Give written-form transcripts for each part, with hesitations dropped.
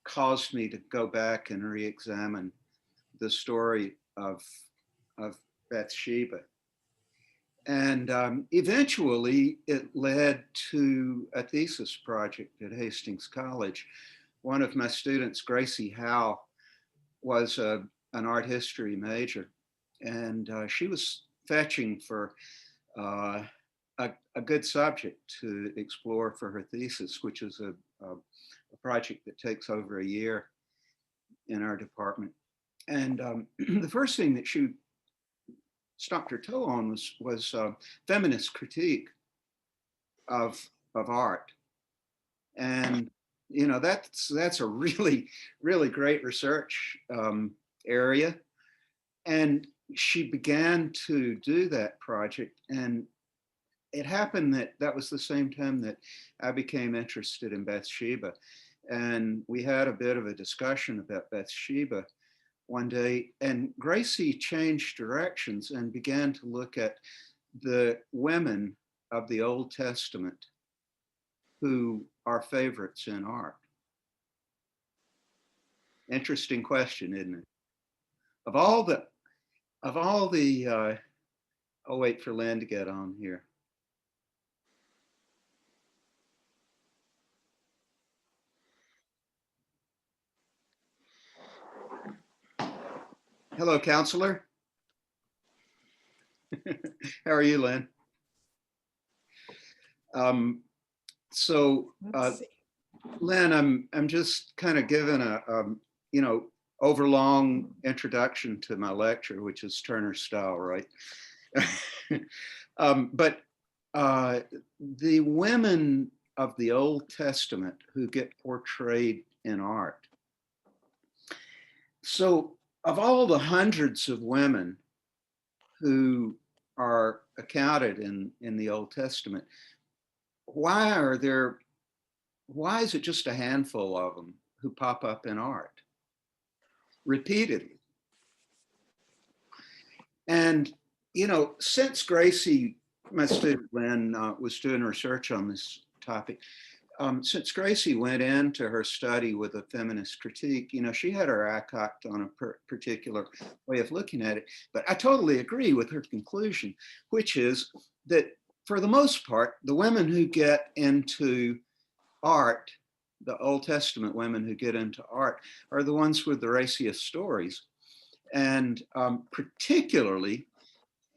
caused me to go back and re-examine the story of Bathsheba. And eventually it led to a thesis project at Hastings College. One of my students, Gracie Howe, was an art history major, and she was fetching for a good subject to explore for her thesis, which is a project that takes over a year in our department. And the first thing that she stumped her toe on was feminist critique of art. And you know, that's a really great research area. And she began to do that project, and it happened that was the same time that I became interested in Bathsheba. And we had a bit of a discussion about Bathsheba one day, and Gracie changed directions and began to look at the women of the Old Testament who are favorites in art. Interesting question, isn't it? Of all the, I'll wait for Lynn to get on here. Hello, counselor. How are you, Lynn? Lynn, I'm just kind of giving a overlong introduction to my lecture, which is Turner style, right? But the women of the Old Testament who get portrayed in art. So of all the hundreds of women who are accounted in the Old Testament, why is it just a handful of them who pop up in art repeatedly? And, you know, since Gracie, my student Lynn, was doing research on this topic, since Gracie went into her study with a feminist critique, you know, she had her eye cocked on a particular way of looking at it. But I totally agree with her conclusion, which is that for the most part, the women who get into art, the Old Testament women who get into art, are the ones with the raciest stories. And particularly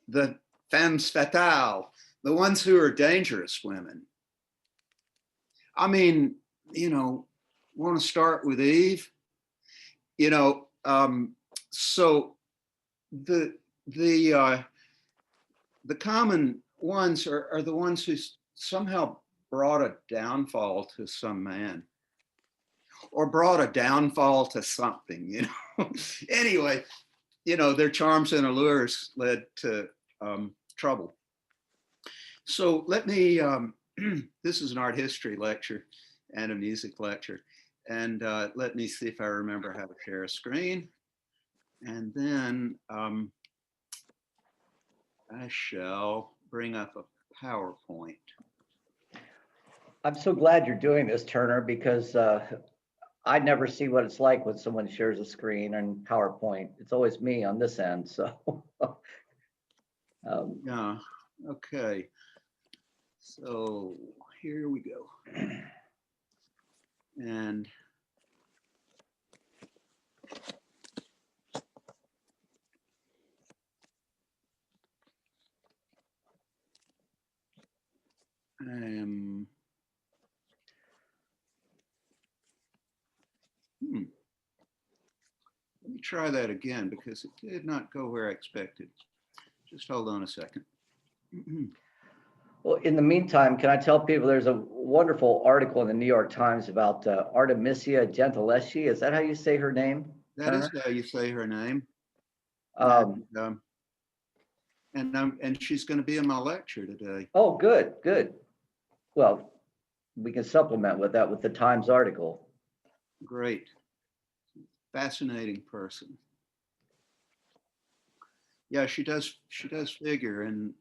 the femmes fatales, the ones who are dangerous women. I mean, you know, want to start with Eve? You know, so the common ones are the ones who somehow brought a downfall to some man, or brought a downfall to something, you know. Anyway, you know, their charms and allures led to trouble. So let me, this is an art history lecture and a music lecture. And let me see if I remember how to share a screen. And then I shall bring up a PowerPoint. I'm so glad you're doing this, Turner, because I never see what it's like when someone shares a screen and PowerPoint. It's always me on this end, so. Yeah, okay. So here we go. And I am, let me try that again because it did not go where I expected. Just hold on a second. Well, in the meantime, can I tell people there's a wonderful article in the New York Times about Artemisia Gentileschi. Is that how you say her name? That Turner? Is how you say her name. And she's going to be in my lecture today. Oh, good, good. Well, we can supplement with that with the Times article. Great. Fascinating person. Yeah, she does figure in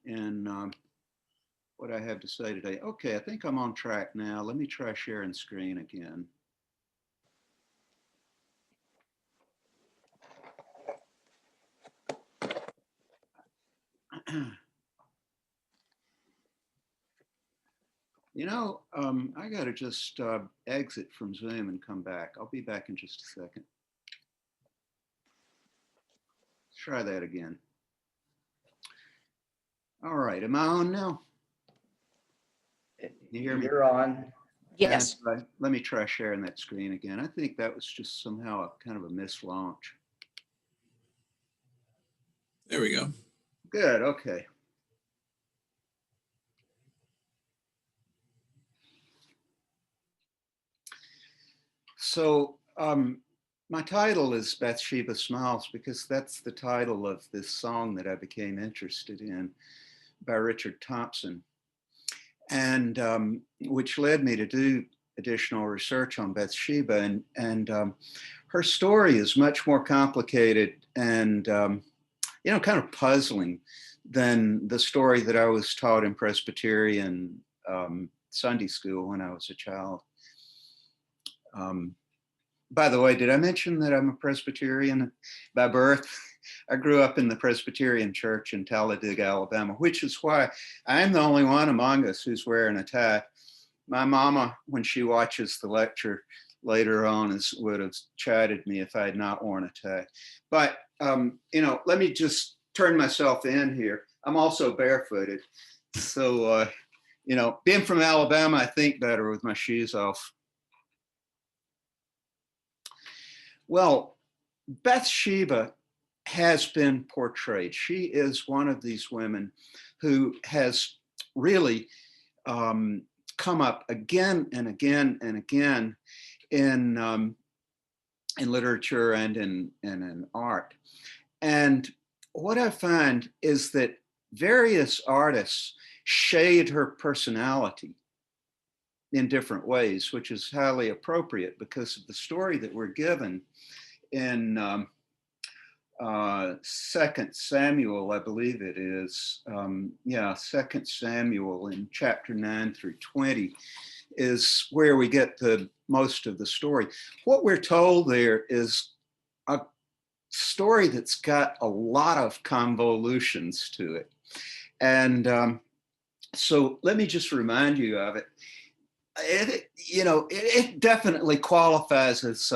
what I have to say today. Okay, I think I'm on track now. Let me try sharing screen again. You know, I got to just exit from Zoom and come back. I'll be back in just a second. Let's try that again. All right, am I on now? You hear me? You're on. Yes. And, let me try sharing that screen again. I think that was just somehow a kind of a mislaunch. There we go. Good, okay. So my title is Bathsheba Smiles because that's the title of this song that I became interested in by Richard Thompson, and which led me to do additional research on Bathsheba. And her story is much more complicated and, you know, kind of puzzling than the story that I was taught in Presbyterian Sunday school when I was a child. By the way, did I mention that I'm a Presbyterian by birth? I grew up in the Presbyterian church in Talladega, Alabama, which is why I'm the only one among us who's wearing a tie. My mama, when she watches the lecture later on, would have chided me if I had not worn a tie. But, you know, let me just turn myself in here. I'm also barefooted. So, you know, being from Alabama, I think better with my shoes off. Well, Bathsheba has been portrayed. She is one of these women who has really come up again and again and again in literature and in art. And what I find is that various artists shade her personality in different ways, which is highly appropriate because of the story that we're given in 2 Samuel, I believe it is. 2 Samuel in chapter 9 through 20 is where we get the most of the story. What we're told there is a story that's got a lot of convolutions to it. And so let me just remind you of it. It definitely qualifies as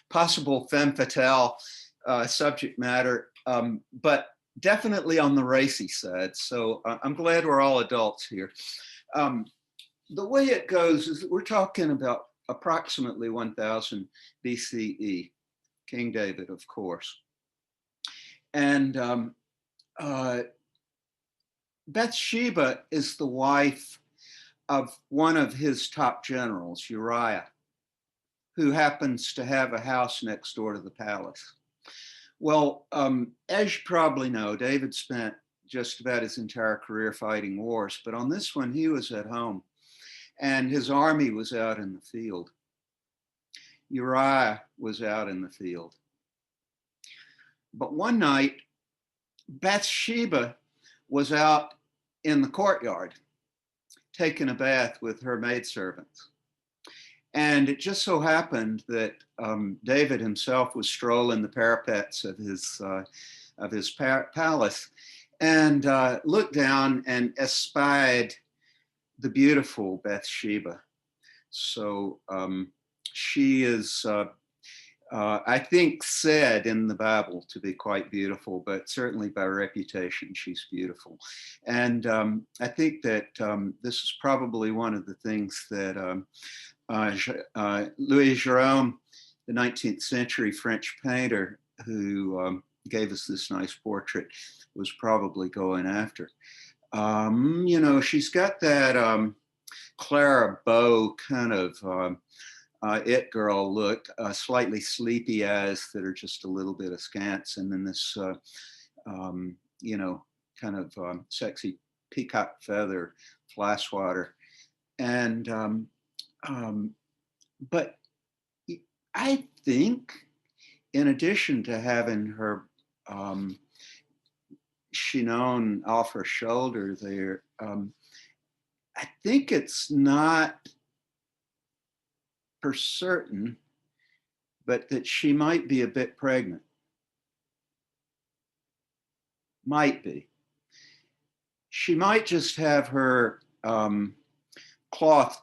possible femme fatale subject matter, but definitely on the racy side. So I'm glad we're all adults here. The way it goes is that we're talking about approximately 1000 BCE, King David, of course. And Bathsheba is the wife of one of his top generals, Uriah, who happens to have a house next door to the palace. Well, as you probably know, David spent just about his entire career fighting wars, but on this one, he was at home and his army was out in the field. Uriah was out in the field. But one night, Bathsheba was out in the courtyard taking a bath with her maidservants. And it just so happened that David himself was strolling the parapets of his palace and looked down and espied the beautiful Bathsheba. So she is, I think, said in the Bible to be quite beautiful, but certainly by reputation, she's beautiful. And I think that this is probably one of the things that Louis Gérôme, the 19th century French painter who gave us this nice portrait, was probably going after. You know, she's got that Clara Bow kind of it girl look, slightly sleepy eyes that are just a little bit askance, and then this, you know, kind of sexy peacock feather fly swatter. And but I think, in addition to having her chignon off her shoulder there, I think it's not for certain, but that she might be a bit pregnant. Might be. she might just have her cloth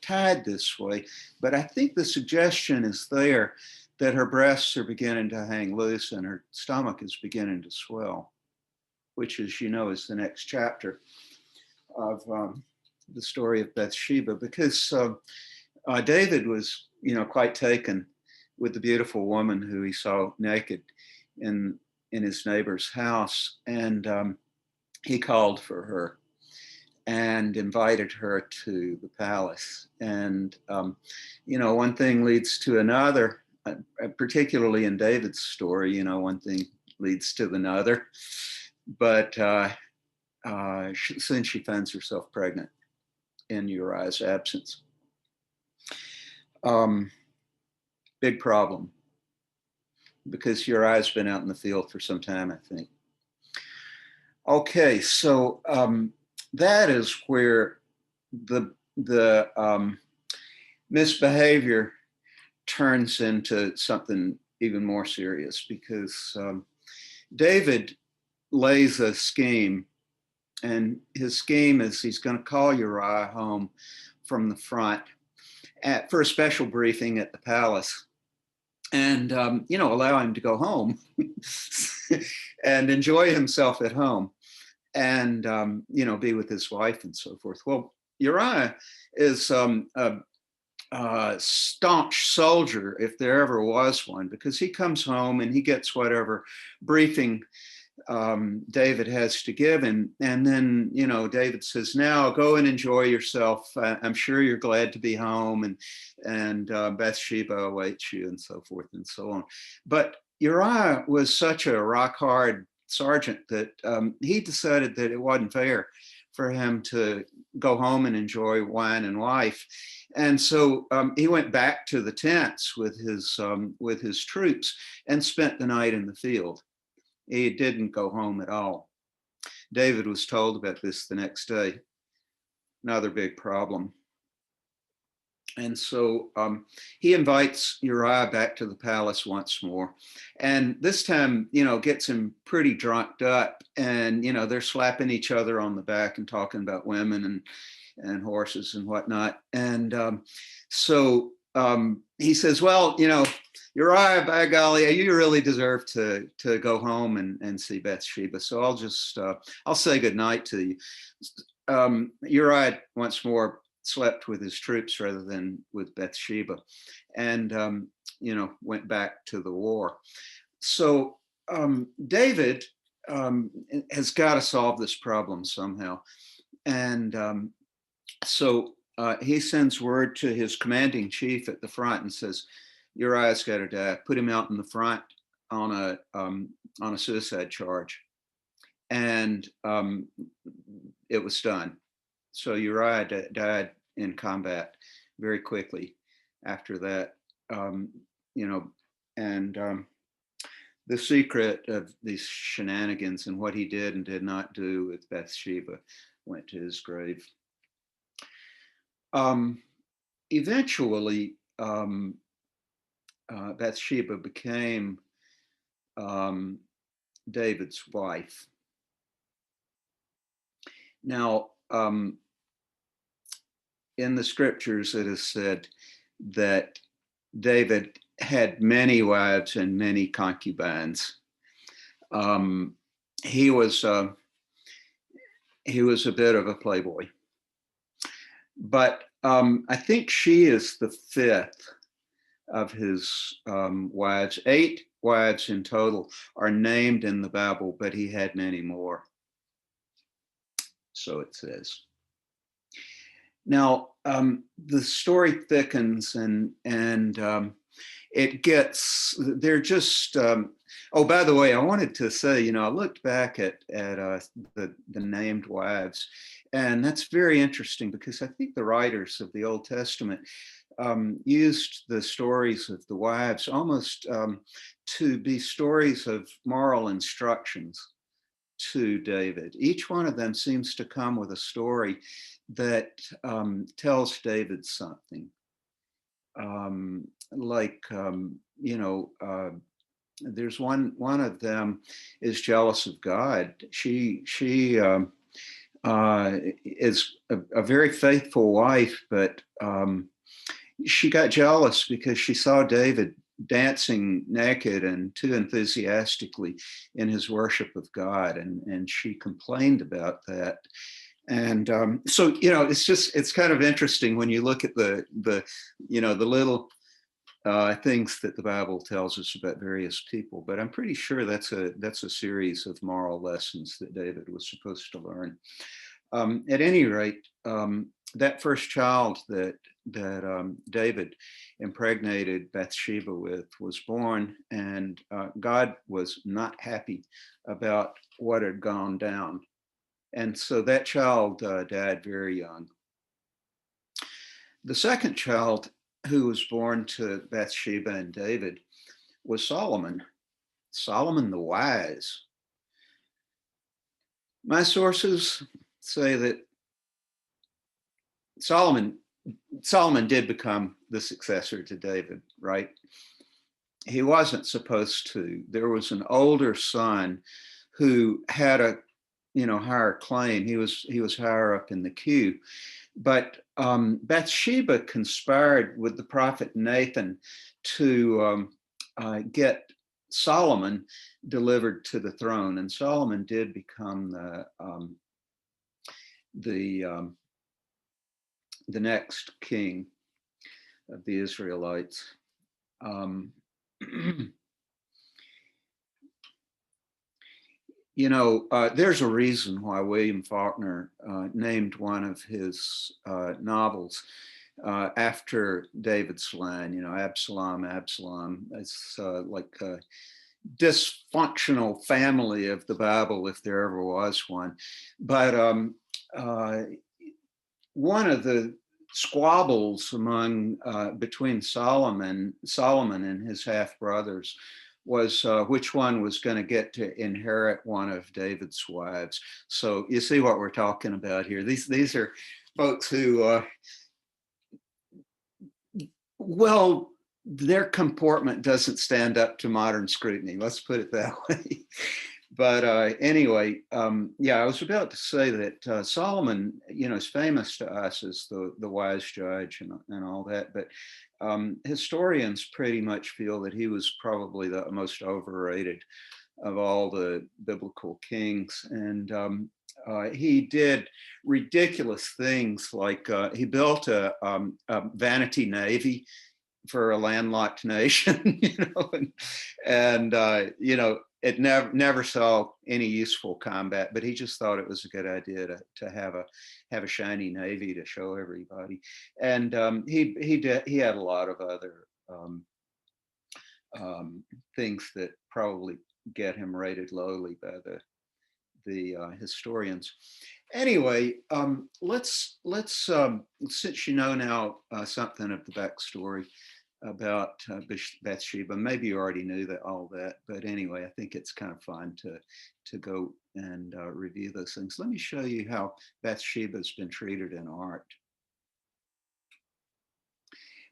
tied this way, but I think the suggestion is there that her breasts are beginning to hang loose and her stomach is beginning to swell, which, as you know, is the next chapter of the story of Bathsheba, because David was, quite taken with the beautiful woman who he saw naked in his neighbor's house, and he called for her and invited her to the palace. And one thing leads to another, particularly in David's story. One thing leads to another, but soon she finds herself pregnant in Uriah's absence. Big problem, because Uriah's been out in the field for some time, I think. Okay, so that is where the misbehavior turns into something even more serious, because David lays a scheme, and his scheme is he's going to call Uriah home from the front for a special briefing at the palace, and allow him to go home and enjoy himself at home, and be with his wife and so forth. Well, Uriah is a staunch soldier, if there ever was one, because he comes home and he gets whatever briefing David has to give him, and then David says, "Now go and enjoy yourself. I'm sure you're glad to be home, and Bathsheba awaits you," and so forth and so on. But Uriah was such a rock hard sergeant that he decided that it wasn't fair for him to go home and enjoy wine and wife, and so he went back to the tents with his troops and spent the night in the field. He didn't go home at all. David was told about this the next day. Another big problem. And so he invites Uriah back to the palace once more. And this time, gets him pretty drunked up. And, they're slapping each other on the back and talking about women and horses and whatnot. And so he says, "Well, Uriah, by golly, you really deserve to go home and see Bathsheba. So I'll say goodnight to you." Uriah once more slept with his troops rather than with Bathsheba, and went back to the war. So David has got to solve this problem somehow, and so he sends word to his commanding chief at the front and says, "Uriah's got to die. Put him out in the front on a suicide charge." And it was done. So Uriah died in combat very quickly after that. And the secret of these shenanigans and what he did and did not do with Bathsheba went to his grave. Eventually, Bathsheba became David's wife. Now, in the scriptures, it is said that David had many wives and many concubines. He was a bit of a playboy, but I think she is the fifth of his wives. 8 wives in total are named in the Bible, but he had many more. So it says. Now, the story thickens and it gets, they're just, oh, by the way, I wanted to say, I looked back at the named wives, and that's very interesting because I think the writers of the Old Testament used the stories of the wives almost to be stories of moral instructions to David. Each one of them seems to come with a story that tells David something. there's one of them is jealous of God. She is a very faithful wife, but she got jealous because she saw David dancing naked and too enthusiastically in his worship of God, and she complained about that. And so, it's kind of interesting when you look at the little things that the Bible tells us about various people. But I'm pretty sure that's a series of moral lessons that David was supposed to learn. At any rate, that first child that David impregnated Bathsheba with was born, and God was not happy about what had gone down. And so that child died very young. The second child who was born to Bathsheba and David was Solomon the wise. My sources say that Solomon did become the successor to David, right? He wasn't supposed to. There was an older son who had a higher claim. He was higher up in the queue. But Bathsheba conspired with the prophet Nathan to get Solomon delivered to the throne, and Solomon did become the next king of the Israelites. There's a reason why William Faulkner named one of his novels after David's line, Absalom, Absalom. It's like a dysfunctional family of the Bible, if there ever was one. But one of the squabbles between Solomon and his half brothers was which one was going to get to inherit one of David's wives. So you see what we're talking about here. These are folks who, their comportment doesn't stand up to modern scrutiny. Let's put it that way. But anyway, I was about to say that Solomon, is famous to us as the wise judge and all that. But historians pretty much feel that he was probably the most overrated of all the biblical kings. And he did ridiculous things, like he built a vanity navy for a landlocked nation, and it never saw any useful combat, but he just thought it was a good idea to have a shiny navy to show everybody. And he had a lot of other things that probably get him rated lowly by the historians. Anyway, let's since now something of the backstory about Bathsheba. Maybe you already knew all that, but anyway, I think it's kind of fun to go and review those things. Let me show you how Bathsheba's been treated in art.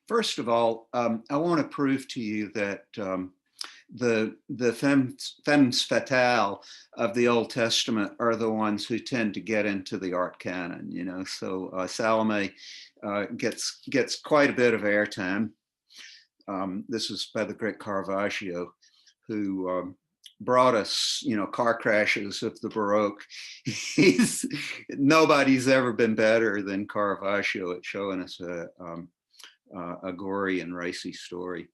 First of all, I want to prove to you that the femmes fatales of the Old Testament are the ones who tend to get into the art canon. So Salome gets quite a bit of airtime. This is by the great Caravaggio, who brought us, car crashes of the Baroque. Nobody's ever been better than Caravaggio at showing us a gory and racy story.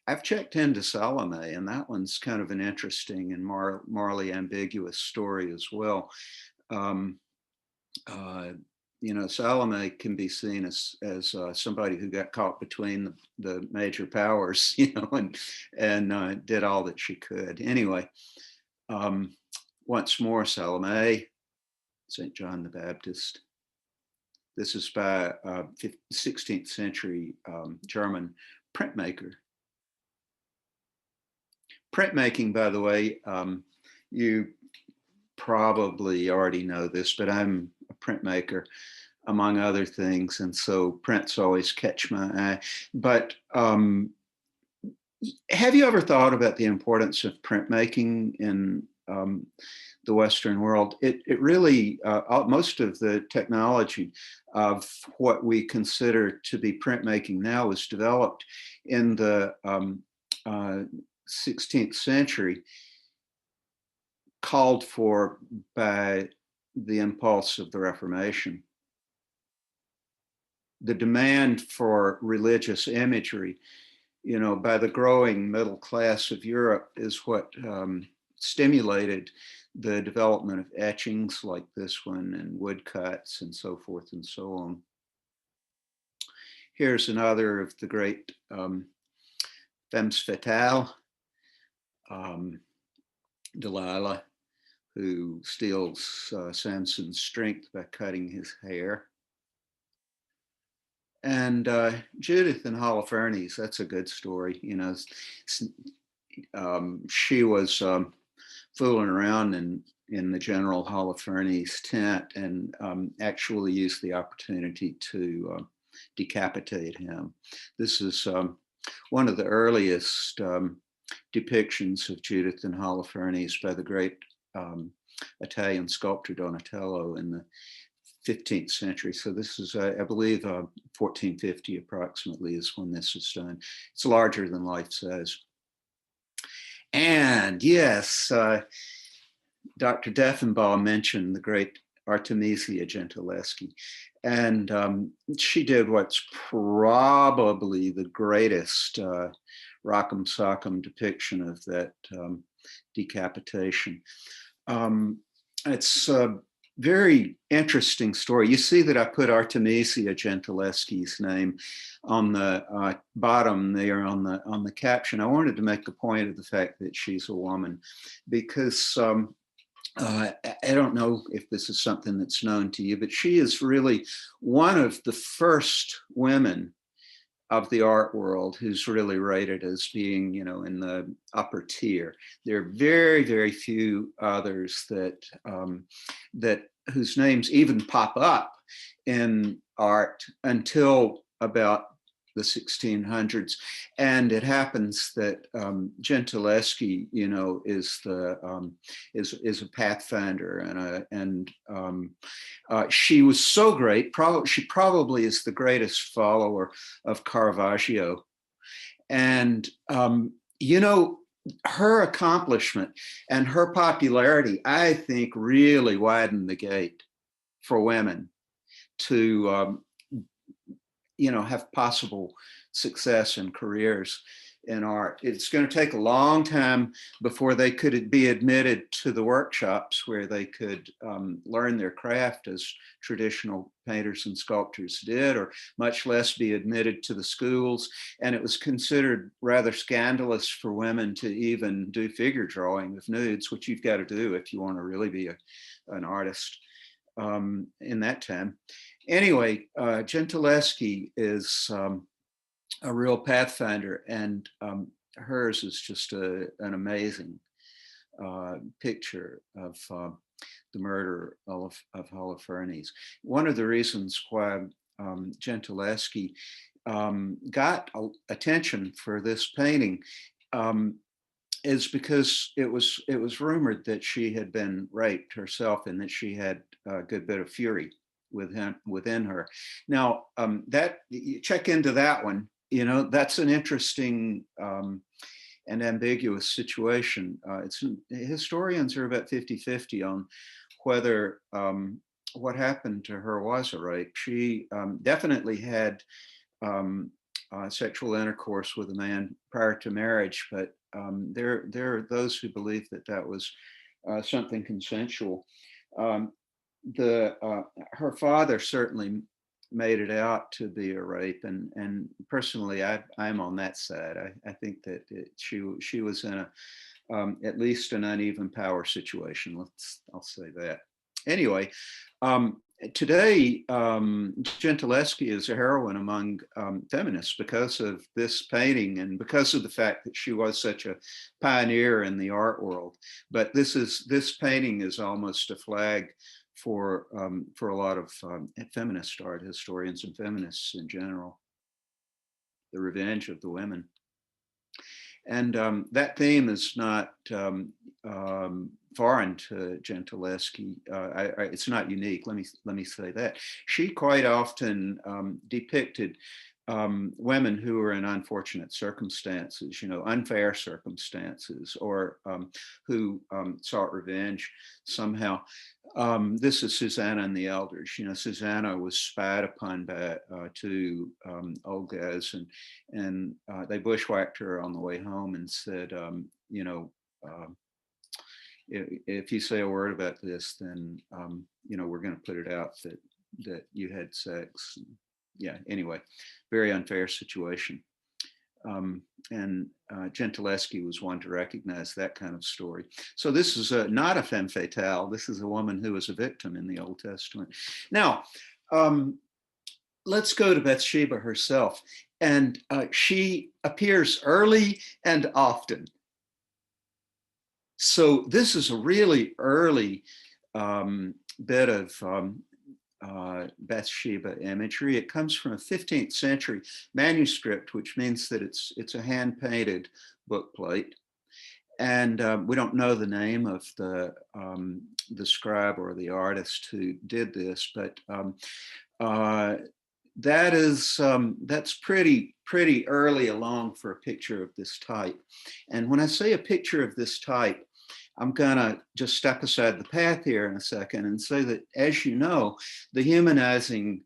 I've checked into Salome, and that one's kind of an interesting and morally ambiguous story as well. Salome can be seen as somebody who got caught between the major powers, and did all that she could. Anyway, once more, Salome, St. John the Baptist. This is by a 16th century German printmaker. Printmaking, by the way, you probably already know this, but I'm a printmaker, among other things, and so prints always catch my eye. But Have you ever thought about the importance of printmaking in the Western world? It really, most of the technology of what we consider to be printmaking now was developed in the 16th century, called for by the impulse of the Reformation. The demand for religious imagery, by the growing middle class of Europe is what stimulated the development of etchings like this one and woodcuts and so forth and so on. Here's another of the great femmes fatales, Delilah, who steals Samson's strength by cutting his hair. And Judith and Holofernes, that's a good story. She was fooling around in the General Holofernes tent and actually used the opportunity to decapitate him. This is one of the earliest depictions of Judith and Holofernes by the great Italian sculptor Donatello in the 15th century. So this is, I believe, 1450 approximately is when this is done. It's larger than life size. And yes, Dr. Deffenbaugh mentioned the great Artemisia Gentileschi. And she did what's probably the greatest rock'em sock'em depiction of that decapitation. It's very interesting story. You see that I put Artemisia Gentileschi's name on the bottom there on the caption. I wanted to make a point of the fact that she's a woman, because I don't know if this is something that's known to you, but she is really one of the first women of the art world who's really rated as being, in the upper tier. There are very, very few others that whose names even pop up in art until about the 1600s. And it happens that Gentileschi, is a pathfinder, and she was so great. She probably is the greatest follower of Caravaggio, and her accomplishment and her popularity, I think, really widened the gate for women to have possible success and careers in art. It's going to take a long time before they could be admitted to the workshops where they could learn their craft as traditional painters and sculptors did, or much less be admitted to the schools. And it was considered rather scandalous for women to even do figure drawing of nudes, which you've got to do if you want to really be an artist in that time. Anyway, Gentileschi is a real pathfinder, and hers is just an amazing picture of the murder of Holofernes. One of the reasons why Gentileschi got attention for this painting is because it was rumored that she had been raped herself and that she had a good bit of fury within her. Now, that you check into that one. That's an interesting and ambiguous situation. Historians are about 50-50 on whether what happened to her was a rape. She definitely had sexual intercourse with a man prior to marriage, but there are those who believe that was something consensual. Her father certainly made it out to be a rape, and personally, I'm on that side. I think that she was in at least an uneven power situation. I'll say that. Anyway, today Gentileschi is a heroine among feminists because of this painting and because of the fact that she was such a pioneer in the art world. But this painting is almost a flag for a lot of feminist art historians and feminists in general. The Revenge of the Women. And that theme is not foreign to Gentileschi. It's not unique. Let me say that. She quite often depicted women who were in unfortunate circumstances, unfair circumstances, or who sought revenge somehow. This is Susanna and the Elders. Susanna was spat upon by two Olgas, and they bushwhacked her on the way home and said, if you say a word about this, then we're going to put it out that you had sex. Yeah. Anyway, very unfair situation. And Gentileschi was one to recognize that kind of story. So this is not a femme fatale. This is a woman who was a victim in the Old Testament. Now, let's go to Bathsheba herself. And she appears early and often. So this is a really early bit of Bathsheba imagery. It comes from a 15th century manuscript, which means that it's a hand-painted bookplate. And we don't know the name of the scribe or the artist who did this, but that's pretty early along for a picture of this type. And when I say a picture of this type, I'm gonna just step aside the path here in a second and say that, as you know, the humanizing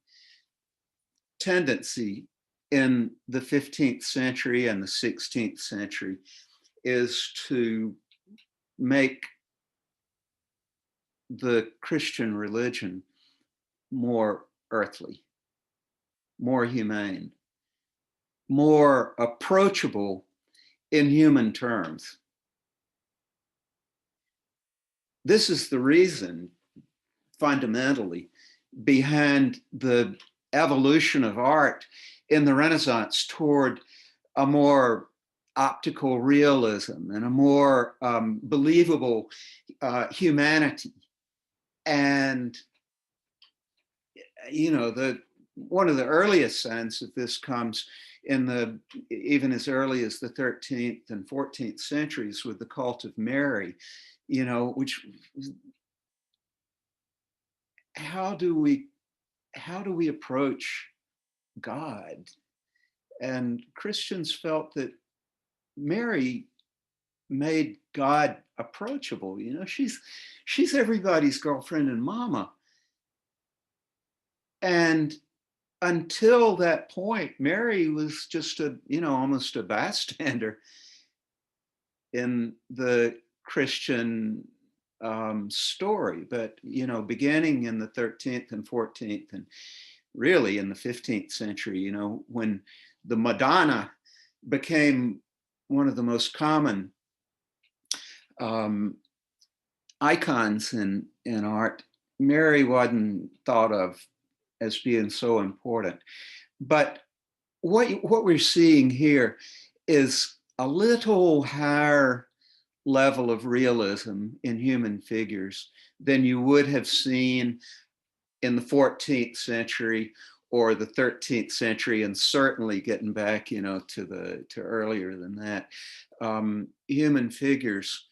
tendency in the 15th century and the 16th century is to make the Christian religion more earthly, more humane, more approachable in human terms. This is the reason, fundamentally, behind the evolution of art in the Renaissance toward a more optical realism and a more believable humanity. And, one of the earliest signs of this comes in even as early as the 13th and 14th centuries with the cult of Mary. Which, how do we approach God? And Christians felt that Mary made God approachable. She's everybody's girlfriend and mama. And until that point, Mary was just almost a bystander in the Christian story. But beginning in the 13th and 14th and really in the 15th century, when the Madonna became one of the most common icons in art, Mary wasn't thought of as being so important. But what we're seeing here is a little higher level of realism in human figures than you would have seen in the 14th century or the 13th century, and certainly getting back, to earlier than that. Human figures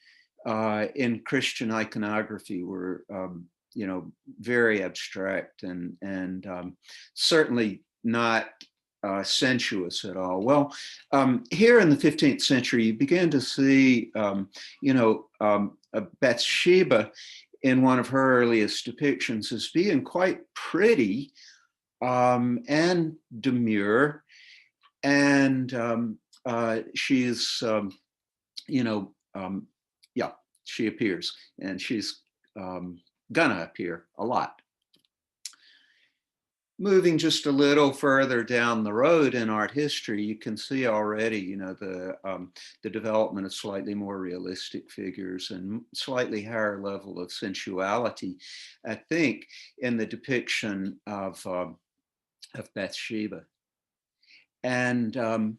in Christian iconography were, very abstract and certainly not sensuous at all. Well, here in the 15th century, you began to see, Bathsheba in one of her earliest depictions as being quite pretty and demure, and she's, she appears, and she's gonna appear a lot. Moving just a little further down the road in art history, you can see already, the development of slightly more realistic figures and slightly higher level of sensuality, I think, in the depiction of Bathsheba. And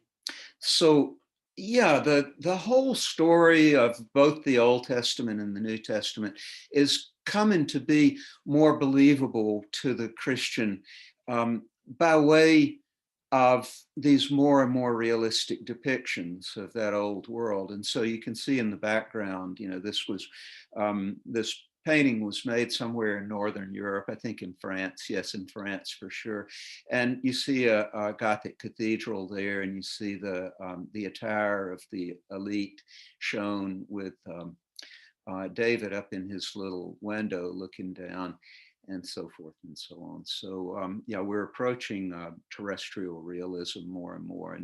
so, yeah, the whole story of both the Old Testament and the New Testament is coming to be more believable to the Christian by way of these more and more realistic depictions of that old world. And so you can see in the background, you know, this painting was made somewhere in Northern Europe, I think in France, yes, in France for sure. And you see a Gothic cathedral there, and you see the attire of the elite shown with David up in his little window looking down, and so forth and so on. So yeah, we're approaching terrestrial realism more and more.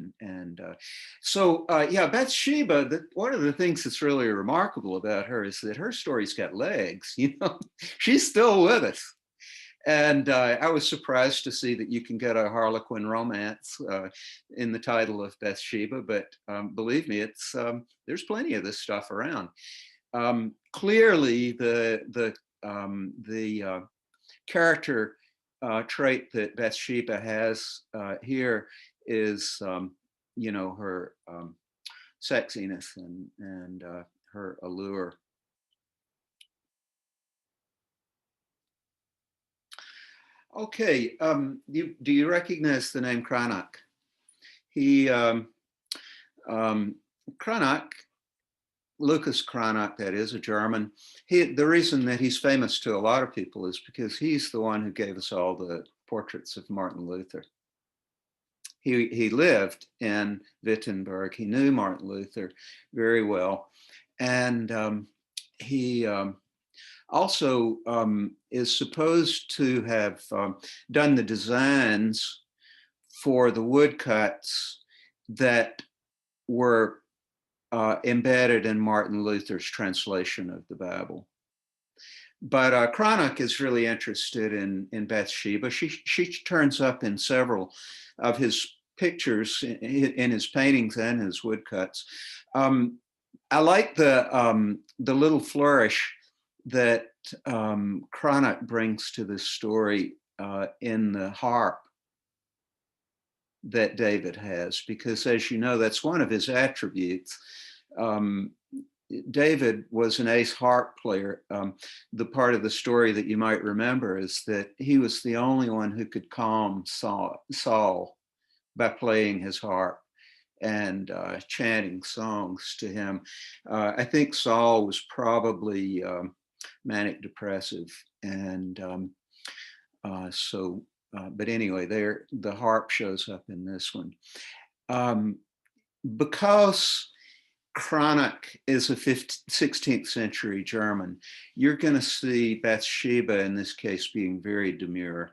So yeah, Bathsheba, one of the things that's really remarkable about her is that her story's got legs, you know, she's still with us. And I was surprised to see that you can get a Harlequin romance in the title of Bathsheba, but believe me, there's plenty of this stuff around. Clearly, the character trait that Bathsheba has here is, you know, her sexiness and her allure. Okay, do you recognize the name Cranach? Cranach, Lucas Cranach, that is, a German. The reason that he's famous to a lot of people is because he's the one who gave us all the portraits of Martin Luther. He lived in Wittenberg. He knew Martin Luther very well. And he also is supposed to have done the designs for the woodcuts that were embedded in Martin Luther's translation of the Bible. But Cranach is really interested in Bathsheba. She turns up in several of his pictures, in his paintings and his woodcuts. I like the little flourish that Cranach brings to this story in the harp that David has, because as you know, that's one of his attributes. David was an ace harp player. The part of the story that you might remember is that he was the only one who could calm Saul by playing his harp and chanting songs to him. I think Saul was probably manic depressive, and but anyway, the harp shows up in this one. Because Cranach is a 16th century German, you're going to see Bathsheba in this case being very demure.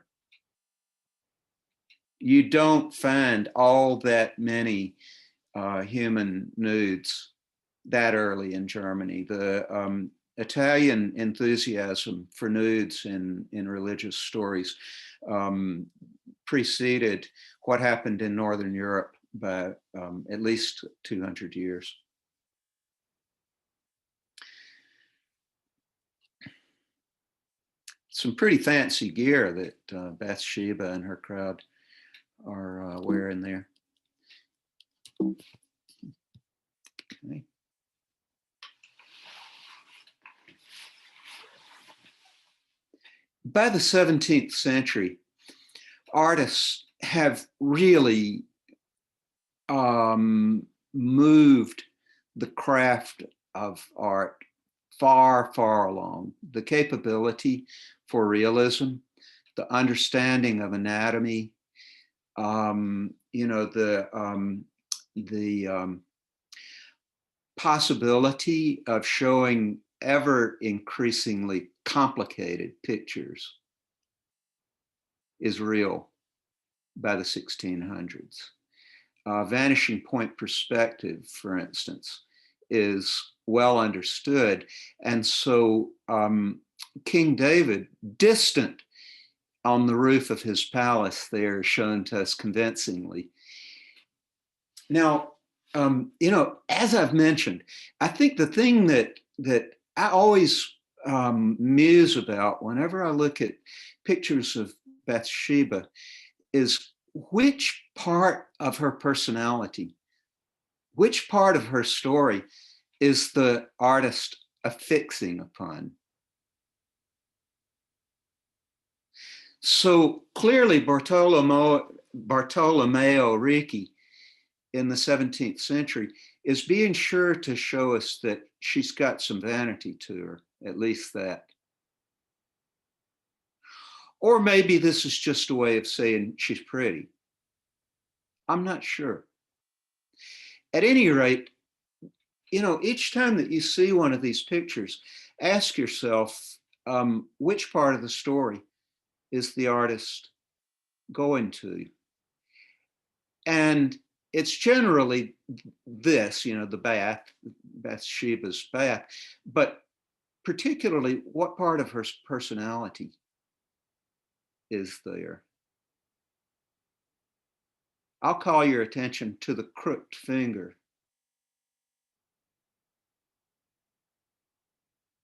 You don't find all that many human nudes that early in Germany. The Italian enthusiasm for nudes in religious stories preceded what happened in Northern Europe by at least 200 years. Some pretty fancy gear that Bathsheba and her crowd are wearing there. Okay. By the 17th century, artists have really moved the craft of art far, far along. The capability for realism, the understanding of anatomy, you know, the possibility of showing ever increasingly complicated pictures is real by the 1600s. Vanishing point perspective, for instance, is well understood. And so King David, distant on the roof of his palace there, shown to us convincingly. Now, you know, as I've mentioned, I think the thing that I always muse about whenever I look at pictures of Bathsheba is which part of her personality, which part of her story is the artist affixing upon. So clearly Bartolomeo Bartolomeo Ricci in the 17th century is being sure to show us that she's got some vanity to her, at least that. Or maybe this is just a way of saying she's pretty. I'm not sure. At any rate, you know, each time that you see one of these pictures, ask yourself, which part of the story is the artist going to? And it's generally this, you know, the bath, Bathsheba's bath, but particularly what part of her personality is there? I'll call your attention to the crooked finger.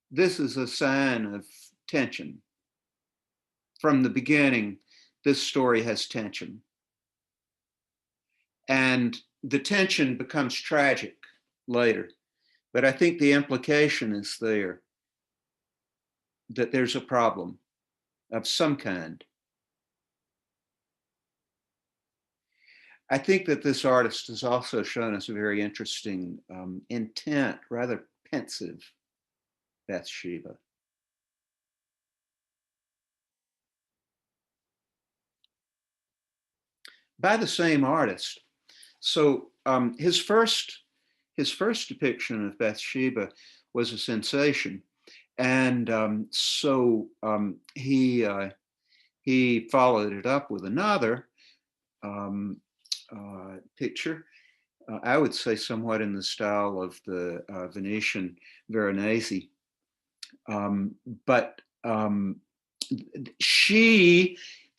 This is a sign of tension. From the beginning, this story has tension. And the tension becomes tragic later. But I think the implication is there that there's a problem of some kind. I think that this artist has also shown us a very interesting intent, rather pensive Bathsheba. By the same artist. So his first depiction of Bathsheba was a sensation, and so he followed it up with another picture. I would say somewhat in the style of the Venetian Veronese, but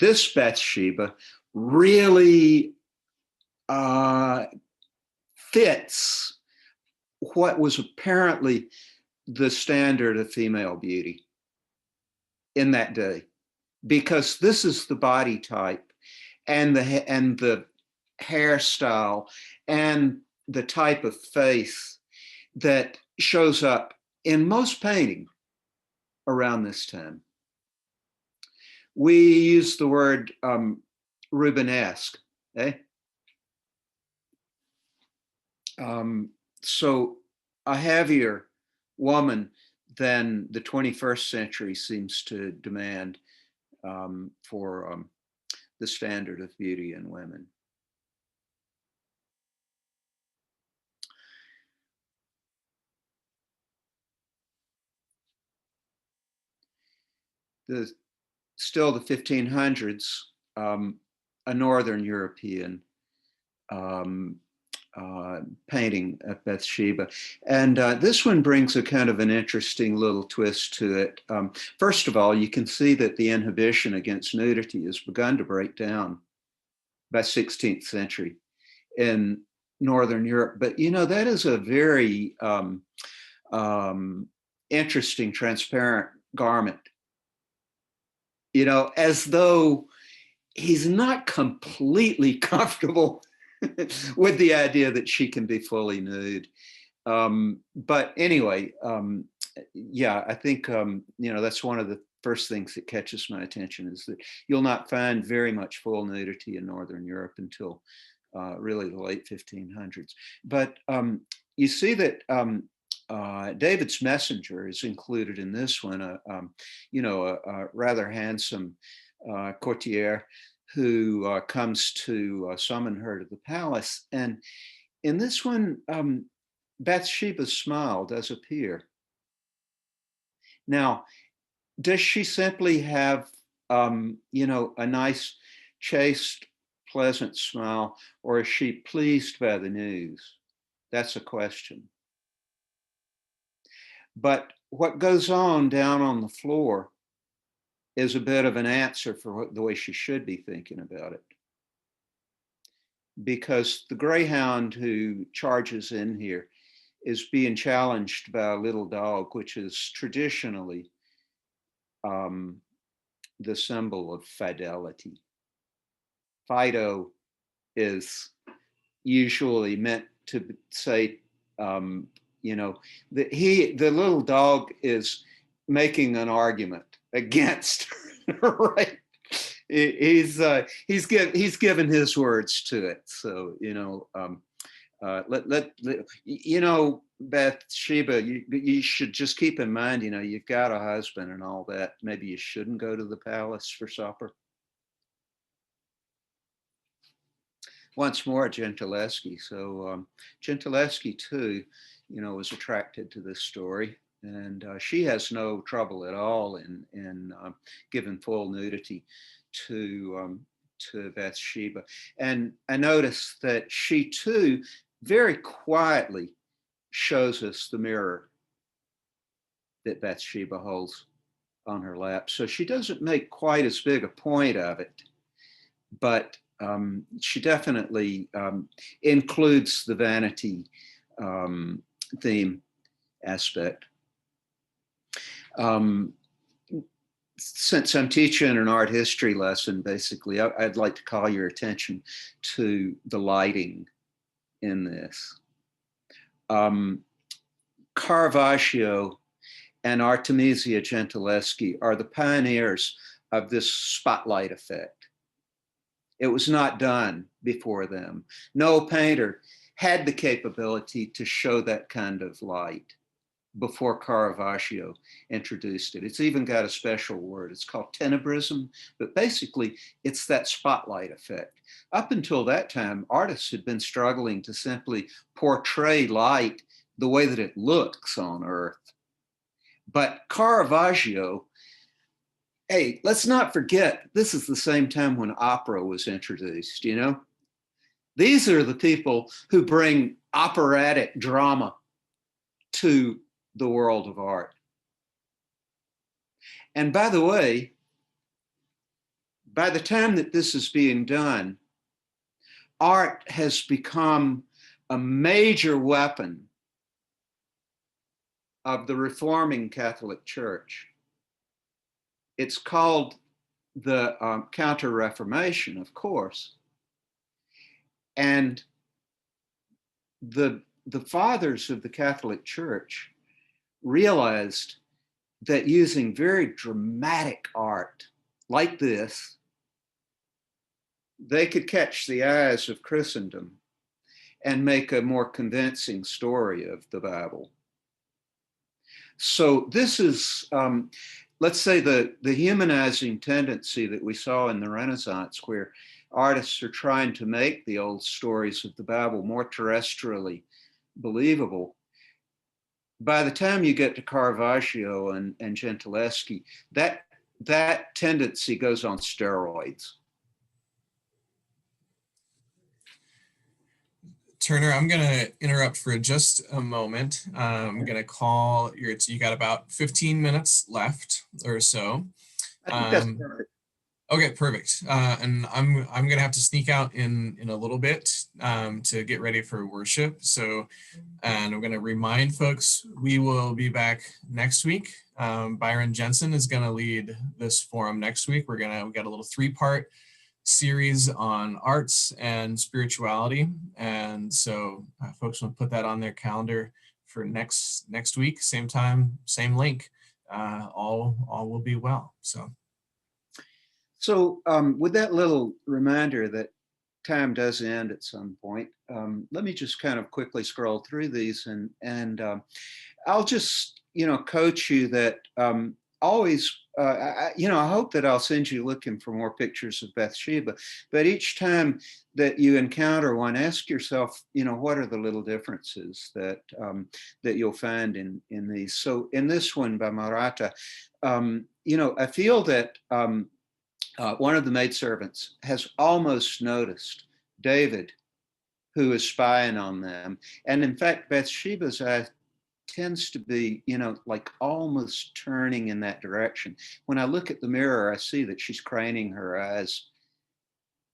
this Bathsheba really fits what was apparently the standard of female beauty in that day, because this is the body type and the hairstyle and the type of face that shows up in most painting around this time. We use the word Rubenesque, eh? So a heavier woman than the 21st century seems to demand for the standard of beauty in women. Still the 1500s, a Northern European painting of Bathsheba. And this one brings a kind of an interesting little twist to it. First of all, you can see that the inhibition against nudity has begun to break down by 16th century in Northern Europe. But, you know, that is a very interesting, transparent garment. You know, as though he's not completely comfortable with the idea that she can be fully nude. But anyway, yeah, I think, you know, that's one of the first things that catches my attention, is that you'll not find very much full nudity in Northern Europe until really the late 1500s. But you see that David's messenger is included in this one, you know, a rather handsome courtier who comes to summon her to the palace. And in this one, Bathsheba's smile does appear. Now, does she simply have, you know, a nice, chaste, pleasant smile, or is she pleased by the news? That's a question. But what goes on down on the floor is a bit of an answer for the way she should be thinking about it. Because the greyhound who charges in here is being challenged by a little dog, which is traditionally the symbol of fidelity. Fido is usually meant to say, you know, the little dog is making an argument against, right? He's given his words to it. So Bathsheba, you should just keep in mind, you've got a husband and all that. Maybe you shouldn't go to the palace for supper. Once more, Gentileschi. So Gentileschi too, was attracted to this story, and she has no trouble at all in giving full nudity to Bathsheba. And I noticed that she too very quietly shows us the mirror that Bathsheba holds on her lap. So she doesn't make quite as big a point of it, but she definitely includes the vanity theme aspect. Since I'm teaching an art history lesson, basically, I'd like to call your attention to the lighting in this. Caravaggio and Artemisia Gentileschi are the pioneers of this spotlight effect. It was not done before them. No painter had the capability to show that kind of light before Caravaggio introduced it. It's even got a special word. It's called tenebrism, but basically it's that spotlight effect. Up until that time, artists had been struggling to simply portray light the way that it looks on Earth. But Caravaggio, hey, let's not forget, this is the same time when opera was introduced, These are the people who bring operatic drama to the world of art. And by the way, by the time that this is being done, art has become a major weapon of the reforming Catholic Church. It's called the Counter-Reformation, of course. And the fathers of the Catholic Church realized that using very dramatic art like this, they could catch the eyes of Christendom and make a more convincing story of the Bible. So this is, let's say, the humanizing tendency that we saw in the Renaissance, where artists are trying to make the old stories of the Bible more terrestrially believable. By the time you get to Caravaggio and Gentileschi, that tendency goes on steroids. Turner, I'm going to interrupt for just a moment. I'm going to call you got about 15 minutes left or so. I think that's perfect. Okay, perfect. And I'm going to have to sneak out in a little bit to get ready for worship. So, and I'm going to remind folks, we will be back next week. Byron Jensen is going to lead this forum next week. We've got a little 3-part series on arts and spirituality. And so folks will put that on their calendar for next week, same time, same link. All will be well. So with that little reminder that time does end at some point, let me just kind of quickly scroll through these and I'll just, coach you that always, I hope that I'll send you looking for more pictures of Bathsheba, but each time that you encounter one, ask yourself, what are the little differences that you'll find in these. So in this one by Maratta, I feel that one of the maidservants has almost noticed David, who is spying on them. And in fact, Bathsheba's eye tends to be, like almost turning in that direction. When I look at the mirror, I see that she's craning her eyes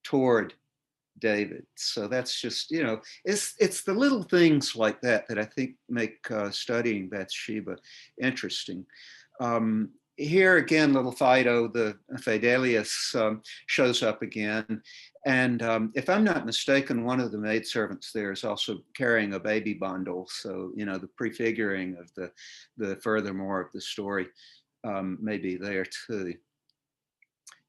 toward David. So that's just, it's the little things like that I think make studying Bathsheba interesting. Here again, little Fido, the Fidelius, shows up again. And if I'm not mistaken, one of the maidservants there is also carrying a baby bundle. So, the prefiguring of the furthermore of the story may be there too.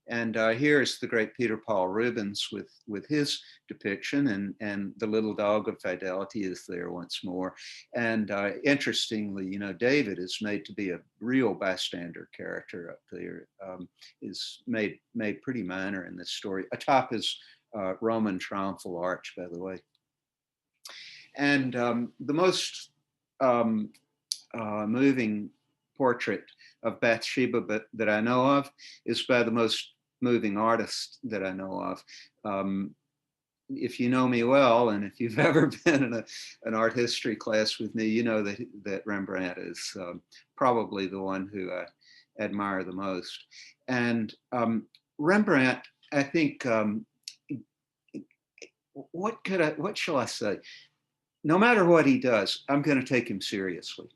And here is the great Peter Paul Rubens with his depiction, and the little dog of fidelity is there once more. And interestingly, David is made to be a real bystander character up there, is made pretty minor in this story, atop his Roman triumphal arch, by the way. And the most moving portrait of Bathsheba that I know of is by the most moving artist that I know of. If you know me well, and if you've ever been in an art history class with me, you know that Rembrandt is probably the one who I admire the most. And Rembrandt, I think, what shall I say? No matter what he does, I'm going to take him seriously.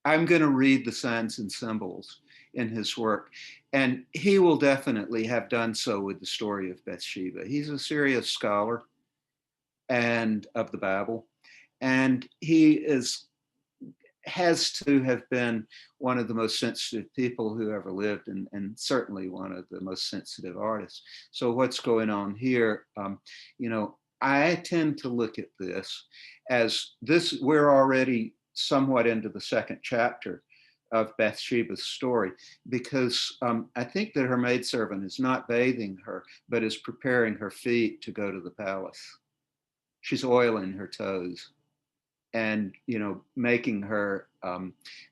I'm going to read the signs and symbols in his work. And he will definitely have done so with the story of Bathsheba. He's a serious scholar and of the Bible. And he has to have been one of the most sensitive people who ever lived, and certainly one of the most sensitive artists. So what's going on here, I tend to look at this as we're already somewhat into the second chapter of Bathsheba's story, because I think that her maidservant is not bathing her, but is preparing her feet to go to the palace. She's oiling her toes and, making her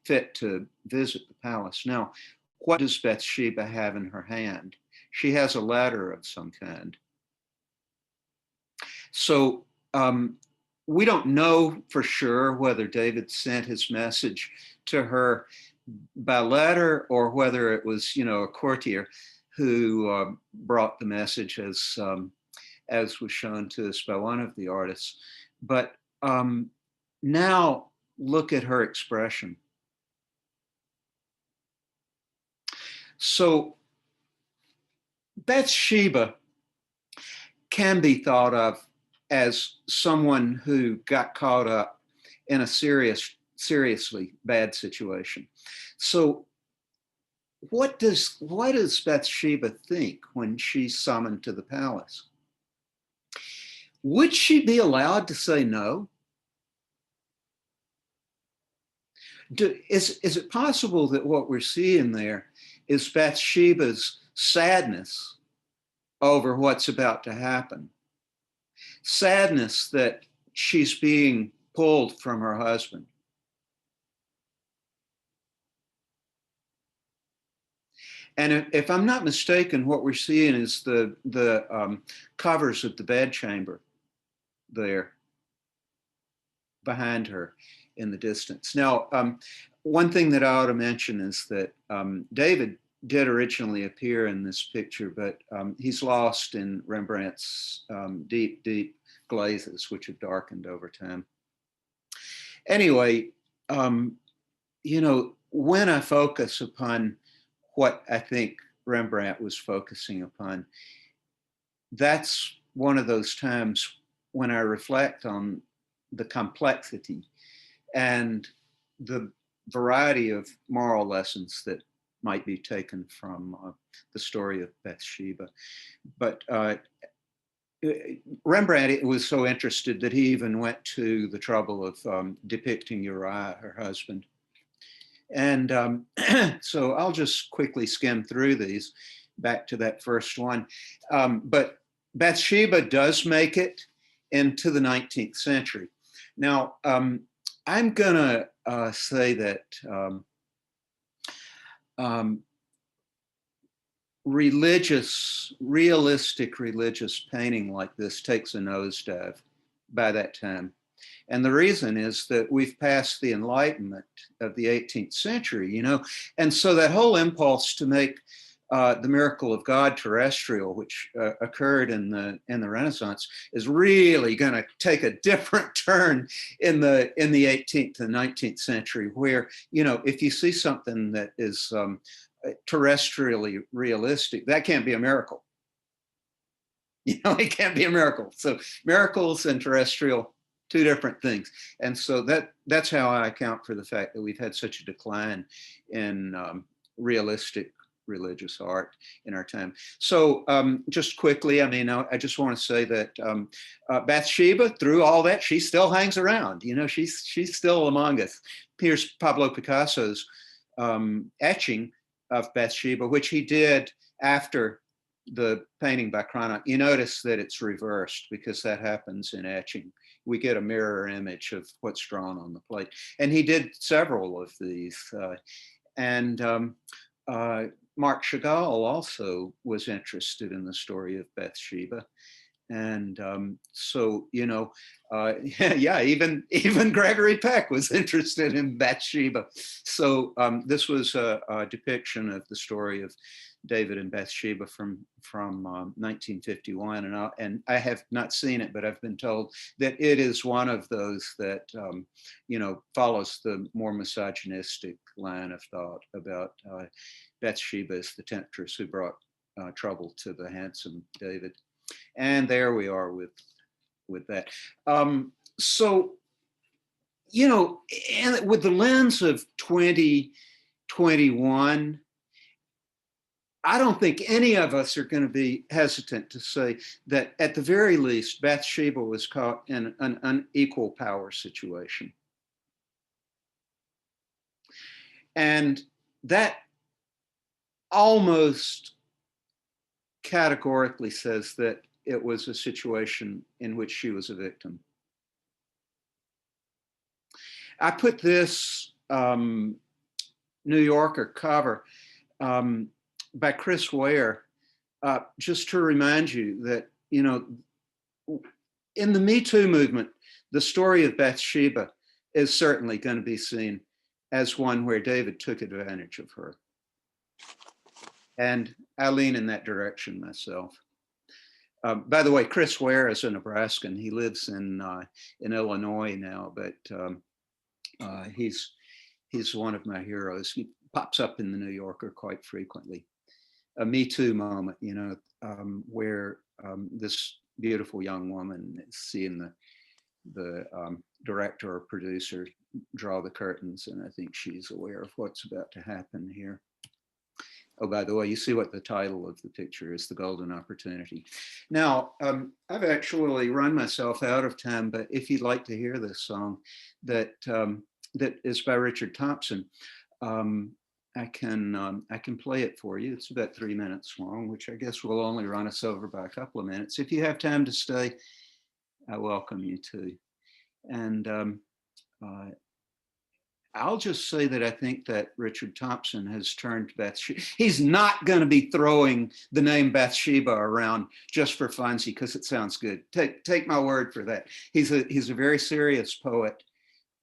fit to visit the palace. Now, what does Bathsheba have in her hand? She has a ladder of some kind. So we don't know for sure whether David sent his message to her by letter or whether it was, a courtier who brought the message, as was shown to us by one of the artists. But now look at her expression. So Bathsheba can be thought of as someone who got caught up in a seriously bad situation. So what does Bathsheba think when she's summoned to the palace? Would she be allowed to say no? Is it possible that what we're seeing there is Bathsheba's sadness over what's about to happen? Sadness that she's being pulled from her husband. And if I'm not mistaken, what we're seeing is the covers of the bedchamber there behind her in the distance. Now, one thing that I ought to mention is that David did originally appear in this picture, but he's lost in Rembrandt's deep, deep glazes, which have darkened over time. Anyway, when I focus upon what I think Rembrandt was focusing upon, that's one of those times when I reflect on the complexity and the variety of moral lessons that might be taken from the story of Bathsheba. But Rembrandt was so interested that he even went to the trouble of depicting Uriah, her husband. And so I'll just quickly skim through these back to that first one. But Bathsheba does make it into the 19th century. Now, I'm gonna say that realistic religious painting like this takes a nosedive by that time. And the reason is that we've passed the Enlightenment of the 18th century, and so that whole impulse to make the miracle of God terrestrial, which occurred in the Renaissance, is really going to take a different turn in the 18th and 19th century, where if you see something that is terrestrially realistic, that can't be a miracle. It can't be a miracle. So miracles and terrestrial, two different things. And so that's how I account for the fact that we've had such a decline in realistic religious art in our time. So just quickly, I mean, I just want to say that Bathsheba, through all that, she still hangs around. You know, she's still among us. Here's Pablo Picasso's etching of Bathsheba, which he did after the painting by Cranach. You notice that it's reversed because that happens in etching. We get a mirror image of what's drawn on the plate. And he did several of these. Marc Chagall also was interested in the story of Bathsheba. And so, you know, yeah, even Gregory Peck was interested in Bathsheba. So this was a depiction of the story of David and Bathsheba from 1951, and I have not seen it, but I've been told that it is one of those that you know, follows the more misogynistic line of thought about Bathsheba as the temptress who brought trouble to the handsome David. And there we are with that. So, you know, and with the lens of 2021, I don't think any of us are going to be hesitant to say that at the very least, Bathsheba was caught in an unequal power situation. And that almost categorically says that it was a situation in which she was a victim. I put this New Yorker cover by Chris Ware just to remind you that, you know, in the Me Too movement, the story of Bathsheba is certainly going to be seen as one where David took advantage of her. And I lean in that direction myself. By the way, Chris Ware is a Nebraskan. He lives in Illinois now, but he's one of my heroes. He pops up in the New Yorker quite frequently. A Me Too moment, you know, where this beautiful young woman is seeing the director or producer draw the curtains, and I think she's aware of what's about to happen here. Oh, by the way, you see what the title of the picture is, The Golden Opportunity. Now, I've actually run myself out of time, but if you'd like to hear this song that is by Richard Thompson, I can play it for you. It's about 3 minutes long, which I guess will only run us over by a couple of minutes. If you have time to stay, I welcome you to. And I'll just say that I think that Richard Thompson has turned Bathsheba. He's not going to be throwing the name Bathsheba around just for funsies because it sounds good. Take my word for that. He's a very serious poet,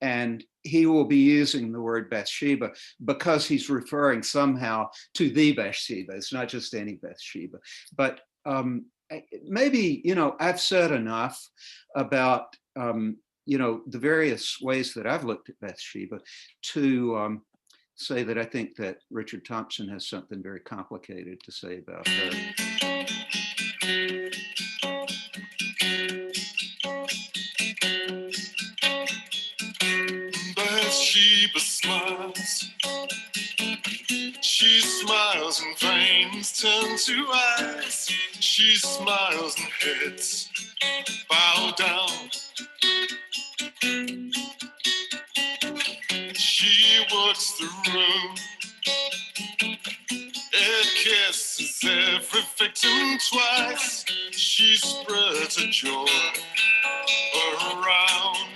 and he will be using the word Bathsheba because he's referring somehow to the Bathsheba. It's not just any Bathsheba. But maybe, you know, I've said enough about you know, the various ways that I've looked at Bathsheba to say that I think that Richard Thompson has something very complicated to say about her. Bathsheba smiles. She smiles and flames turn to eyes. She smiles and heads bow down. She walks the room. It kisses every victim twice. She spreads her joy around.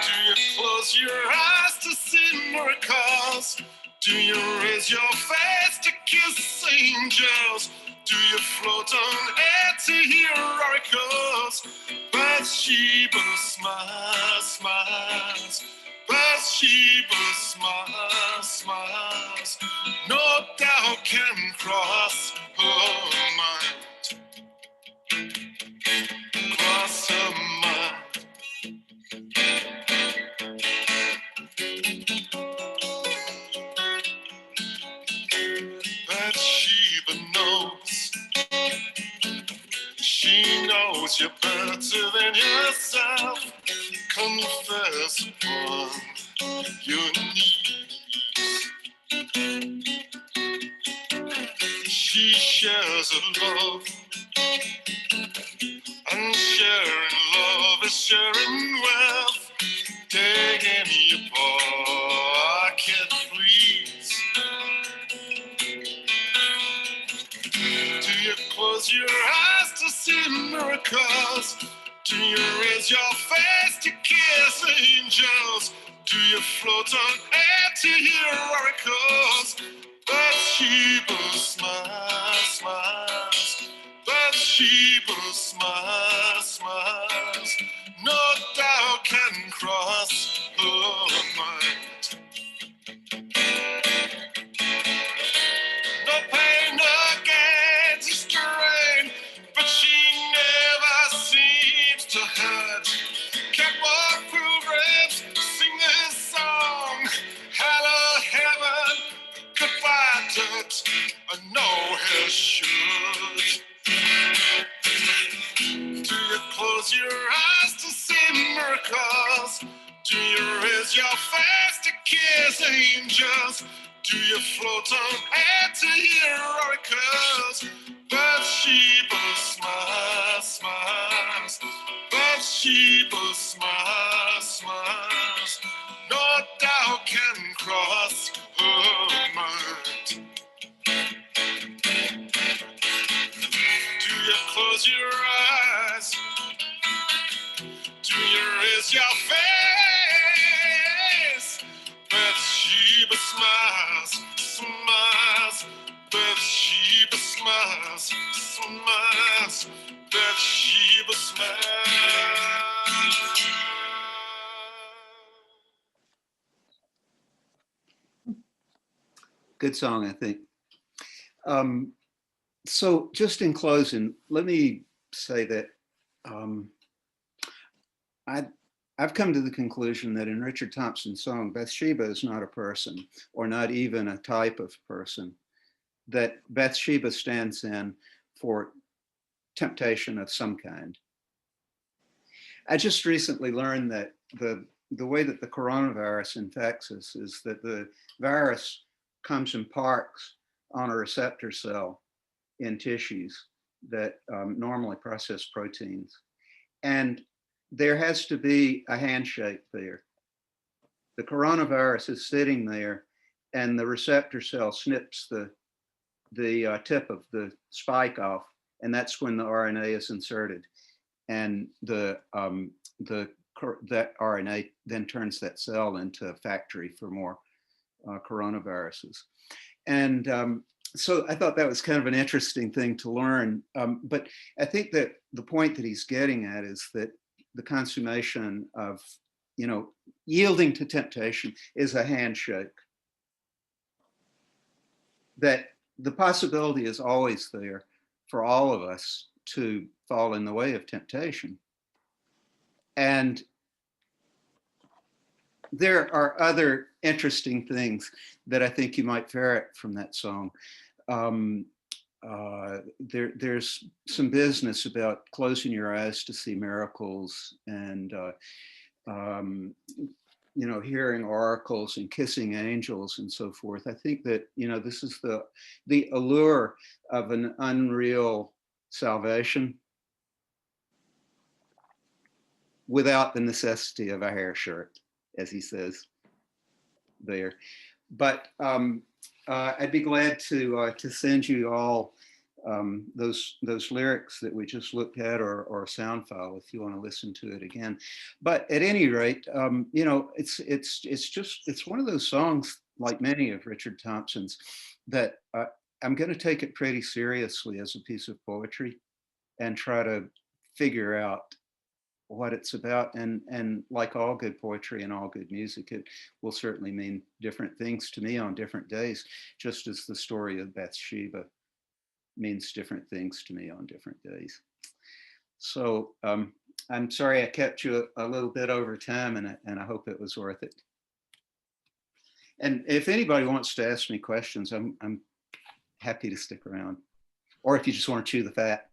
Do you close your eyes to see miracles? Do you raise your face to kiss angels? Do you float on air to hear oracles? Bathsheba smiles, smiles. Bathsheba smiles, smiles. No doubt can cross her mind. Cross her mind. Bathsheba knows. She knows you're better than yourself. Confess upon your knees. She shares a love, and sharing love is sharing wealth. Taking you pocket, please. Do you close your eyes to see miracles? Do you raise your face to kiss angels? Do you float on air to hear oracles? Bathsheba smiles, smiles. Bathsheba smiles, smiles. No doubt can cross her mind. No pain, no gain, just strain, but she never seems to hurt. Can't walk through graves, sing this song. Hello, heaven, goodbye, dirt. I know he should. Do you close your eyes to see miracles? Do you raise your face to kiss angels? Do you float on air to hear oracles? Bathsheba smiles, smiles. Bathsheba smiles, smiles. No doubt can cross her mind. Do you close your eyes? Do you raise your face? Bathsheba smiles, smiles. Bathsheba smiles, smiles. Bathsheba smiles. Good song, I think. So just in closing, let me say that I've come to the conclusion that in Richard Thompson's song, Bathsheba is not a person, or not even a type of person, that Bathsheba stands in for temptation of some kind. I just recently learned that the way that the coronavirus infects us is that the virus comes and parks on a receptor cell in tissues that normally process proteins. And there has to be a handshake there. The coronavirus is sitting there and the receptor cell snips the tip of the spike off, and that's when the RNA is inserted. And that RNA then turns that cell into a factory for more coronaviruses. And so I thought that was kind of an interesting thing to learn. But I think that the point that he's getting at is that the consummation of, yielding to temptation is a handshake. That the possibility is always there for all of us to fall in the way of temptation. And there are other interesting things that I think you might ferret from that song. There's some business about closing your eyes to see miracles and hearing oracles and kissing angels and so forth. I think that this is the allure of an unreal salvation without the necessity of a hair shirt, as he says there. But I'd be glad to send you all those lyrics that we just looked at, or a sound file if you want to listen to it again. But at any rate, it's one of those songs, like many of Richard Thompson's, that I'm going to take it pretty seriously as a piece of poetry and try to figure out what it's about. And like all good poetry and all good music, it will certainly mean different things to me on different days, just as the story of Bathsheba means different things to me on different days. So I'm sorry I kept you a little bit over time, and I hope it was worth it. And if anybody wants to ask me questions, I'm happy to stick around, or if you just want to chew the fat.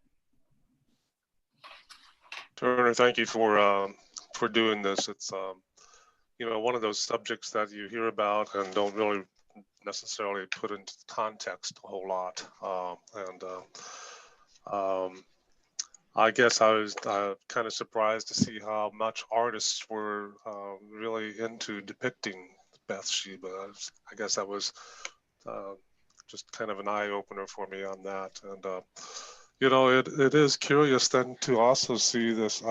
Turner, thank you for doing this. It's one of those subjects that you hear about and don't really necessarily put into context a whole lot. I guess I was kind of surprised to see how much artists were really into depicting Bathsheba. I guess that was just kind of an eye opener for me on that. And you know, it is curious then to also see this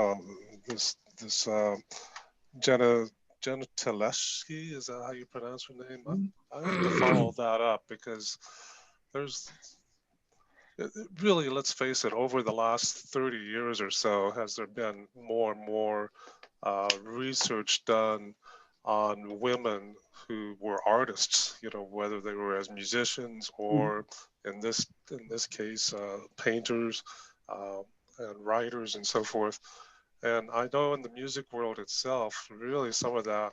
Jenna Teleshki, is that how you pronounce her name? I have to follow that up because there's really, let's face it, over the last 30 years or so, has there been more and more research done on women who were artists, you know, whether they were as musicians or in this case, painters and writers and so forth. And I know in the music world itself, really some of that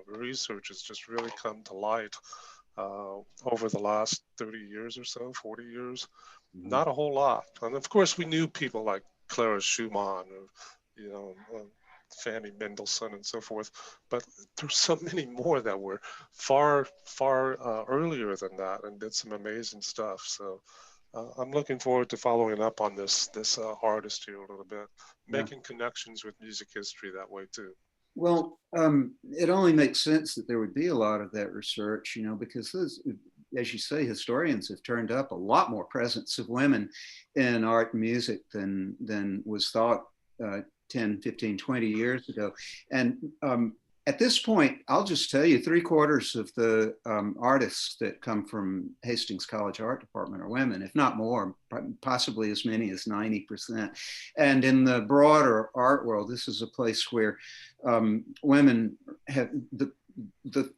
research has just really come to light over the last 30 years or so, 40 years. Not a whole lot. And of course, we knew people like Clara Schumann, or, you know, Fanny Mendelssohn and so forth, but there's so many more that were far earlier than that and did some amazing stuff. So I'm looking forward to following up on this artist here a little bit, making connections with music history that way too. Well, it only makes sense that there would be a lot of that research, you know, because those, as you say, historians have turned up a lot more presence of women in art and music than was thought 10, 15, 20 years ago. And at this point, I'll just tell you, 3/4 of the artists that come from Hastings College Art Department are women, if not more, possibly as many as 90%. And in the broader art world, this is a place where women have the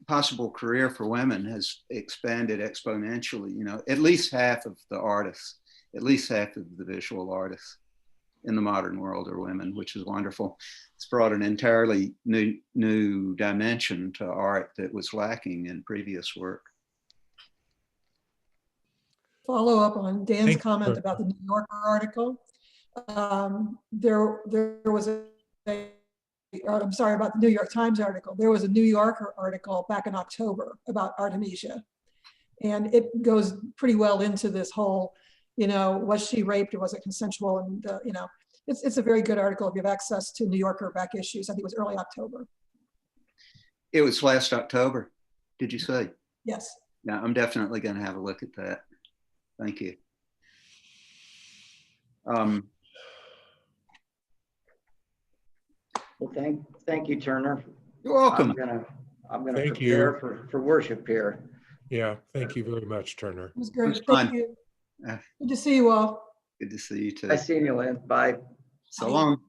possible career for women has expanded exponentially. You know, at least half of the artists, at least half of the visual artists in the modern world are women, which is wonderful. It's brought an entirely new dimension to art that was lacking in previous work. Follow up on Dan's comment about the New Yorker article. There was I'm sorry, about the New York Times article. There was a New Yorker article back in October about Artemisia. And it goes pretty well into this whole, you know, was she raped or was it consensual? And, you know, it's a very good article if you have access to New Yorker back issues. I think it was early October. It was last October, did you say? Yes. Yeah, I'm definitely going to have a look at that. Thank you. Well, thank you, Turner. You're welcome. I'm gonna prepare for worship here. Yeah, thank you very much, Turner. It was great. Thank you. Good to see you all. Good to see you too. I see you, Lynn. Bye. So long.